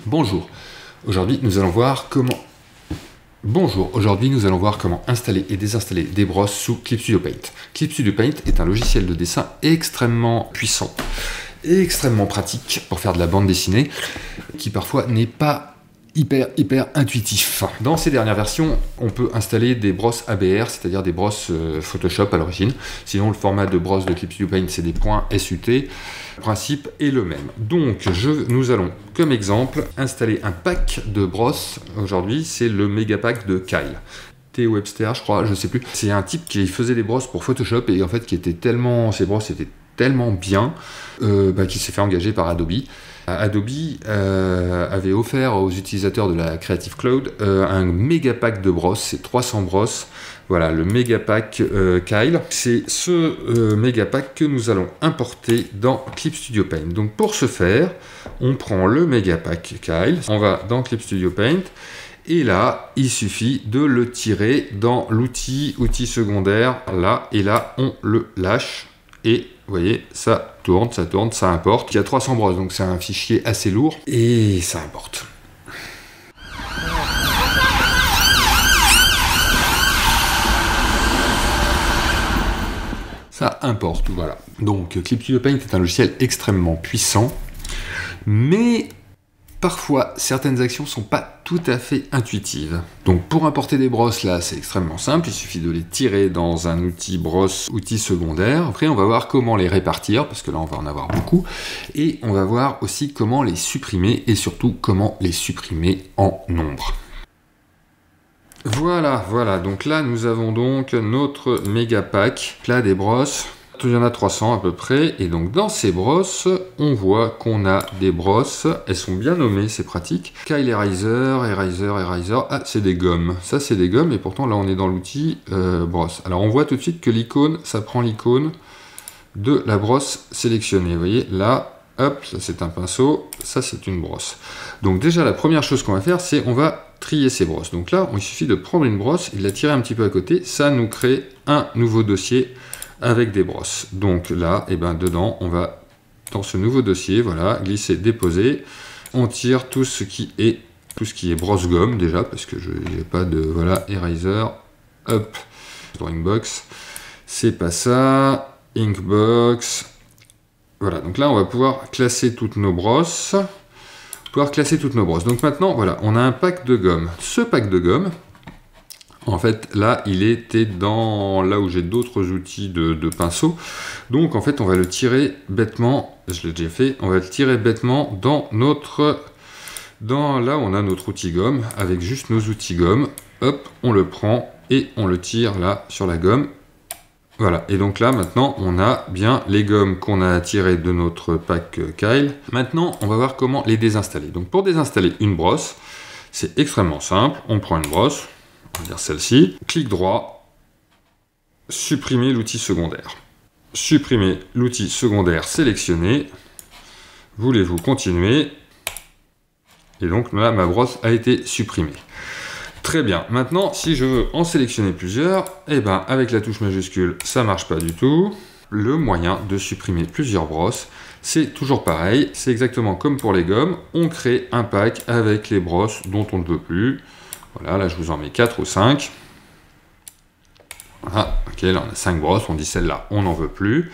Bonjour, aujourd'hui nous allons voir comment installer et désinstaller des brosses sous Clip Studio Paint. Clip Studio Paint est un logiciel de dessin extrêmement puissant et extrêmement pratique pour faire de la bande dessinée, qui parfois n'est pas hyper intuitif. Dans ces dernières versions, on peut installer des brosses ABR, c'est-à-dire des brosses Photoshop à l'origine. Sinon, le format de brosse de Clip Studio Paint, c'est des points SUT. Le principe est le même. Donc, nous allons, comme exemple, installer un pack de brosses. Aujourd'hui, c'est le méga pack de Kyle. T. Webster, je crois, je sais plus. C'est un type qui faisait des brosses pour Photoshop et en fait, ces brosses étaient tellement bien qu'il s'est fait engager par Adobe. Adobe avait offert aux utilisateurs de la Creative Cloud un méga pack de brosses, c'est 300 brosses. Voilà, le méga pack Kyle. C'est ce méga pack que nous allons importer dans Clip Studio Paint. Donc pour ce faire, on prend le méga pack Kyle, on va dans Clip Studio Paint, et là, il suffit de le tirer dans l'outil secondaire, là, et là, on le lâche. Et vous voyez, ça tourne, ça importe. Il y a 300 brosses, donc c'est un fichier assez lourd. Et ça importe. Ça importe, voilà. Donc Clip Studio Paint est un logiciel extrêmement puissant, mais parfois, certaines actions ne sont pas tout à fait intuitives. Donc pour importer des brosses, là, c'est extrêmement simple. Il suffit de les tirer dans un outil brosse, outil secondaire. Après, on va voir comment les répartir, parce que là, on va en avoir beaucoup. Et on va voir aussi comment les supprimer, et surtout comment les supprimer en nombre. Voilà. Donc là, nous avons donc notre méga pack, là, des brosses. Il y en a 300 à peu près, et donc dans ces brosses, on voit qu'on a des brosses, elles sont bien nommées, c'est pratique. Kyle Eraser, ah c'est des gommes, ça c'est des gommes, et pourtant là on est dans l'outil brosse. Alors on voit tout de suite que l'icône, ça prend l'icône de la brosse sélectionnée, vous voyez, là, hop, ça c'est un pinceau, ça c'est une brosse. Donc déjà la première chose qu'on va faire, c'est on va trier ces brosses. Donc là, il suffit de prendre une brosse et de la tirer un petit peu à côté, ça nous crée un nouveau dossier avec des brosses. Donc là, dedans, on va, dans ce nouveau dossier, voilà, glisser, déposer. On tire tout ce qui est brosse gomme, déjà, parce que je n'ai pas de, voilà, eraser, hop, drawing box, c'est pas ça, inkbox, voilà, donc là, on va pouvoir classer toutes nos brosses, Donc maintenant, voilà, on a un pack de gomme. Ce pack de gomme, en fait, là, il était dans là où j'ai d'autres outils de pinceau. Donc, en fait, on va le tirer bêtement. Je l'ai déjà fait. On va le tirer bêtement dans là, on a notre outil gomme avec juste nos outils gomme. Hop, on le prend et on le tire là sur la gomme. Voilà. Et donc là, maintenant, on a bien les gommes qu'on a tirées de notre pack Kyle. Maintenant, on va voir comment les désinstaller. Donc, pour désinstaller une brosse, c'est extrêmement simple. On prend une brosse. On va dire celle-ci, clic droit, supprimer l'outil secondaire. Supprimer l'outil secondaire sélectionné. Voulez-vous continuer? Et donc là, ma brosse a été supprimée. Très bien. Maintenant, si je veux en sélectionner plusieurs, avec la touche majuscule, ça marche pas du tout. Le moyen de supprimer plusieurs brosses, c'est toujours pareil. C'est exactement comme pour les gommes. On crée un pack avec les brosses dont on ne veut plus. Voilà, là je vous en mets 4 ou 5. Voilà, ok, là on a 5 brosses, on dit celle-là, on n'en veut plus.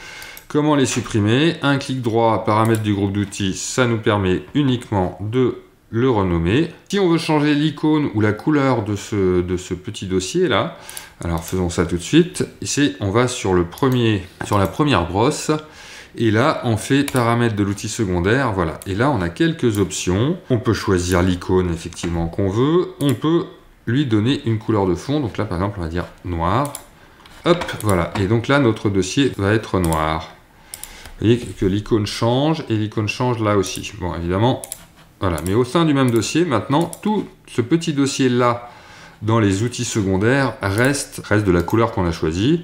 Comment les supprimer? Un clic droit, paramètres du groupe d'outils, ça nous permet uniquement de le renommer. Si on veut changer l'icône ou la couleur de ce petit dossier là, alors faisons ça tout de suite. Ici, on va sur la première brosse. Et là, on fait paramètres de l'outil secondaire, voilà. Et là, on a quelques options. On peut choisir l'icône, effectivement, qu'on veut. On peut lui donner une couleur de fond. Donc là, par exemple, on va dire noir. Hop, voilà. Et donc là, notre dossier va être noir. Vous voyez que l'icône change, et l'icône change là aussi. Bon, évidemment, voilà. Mais au sein du même dossier, maintenant, tout ce petit dossier-là, dans les outils secondaires, reste de la couleur qu'on a choisie.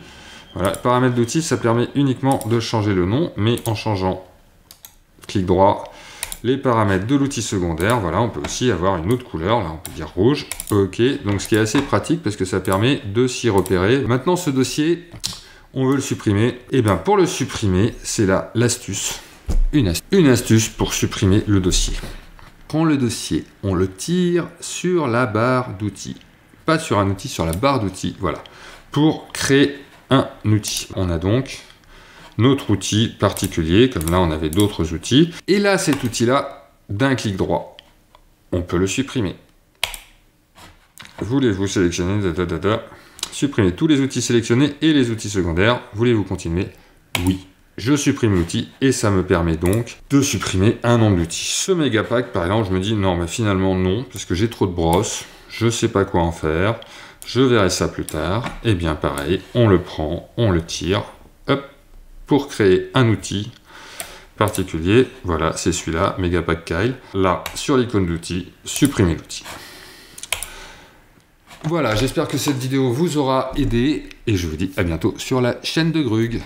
Voilà, paramètres d'outils, ça permet uniquement de changer le nom, mais en changeant, clic droit, les paramètres de l'outil secondaire, voilà, on peut aussi avoir une autre couleur, là on peut dire rouge, ok, donc ce qui est assez pratique parce que ça permet de s'y repérer. Maintenant ce dossier, on veut le supprimer, et bien pour le supprimer, c'est là l'astuce, une astuce pour supprimer le dossier. prend le dossier, on le tire sur la barre d'outils. Pas sur un outil, sur la barre d'outils, voilà. Pour créer un outil. On a donc notre outil particulier, comme là on avait d'autres outils. Et là, cet outil-là, d'un clic droit, on peut le supprimer. Voulez-vous sélectionner, supprimer tous les outils sélectionnés et les outils secondaires. Voulez-vous continuer? Oui. Je supprime l'outil et ça me permet donc de supprimer un nombre d'outils. Ce Megapack, par exemple, je me dis non, mais finalement non, parce que j'ai trop de brosses, je sais pas quoi en faire, je verrai ça plus tard. Et bien pareil, on le prend, on le tire, hop, pour créer un outil particulier. Voilà, c'est celui-là, Megapack Kyle. Là, sur l'icône d'outil, supprimer l'outil. Voilà, j'espère que cette vidéo vous aura aidé et je vous dis à bientôt sur la chaîne de Grug.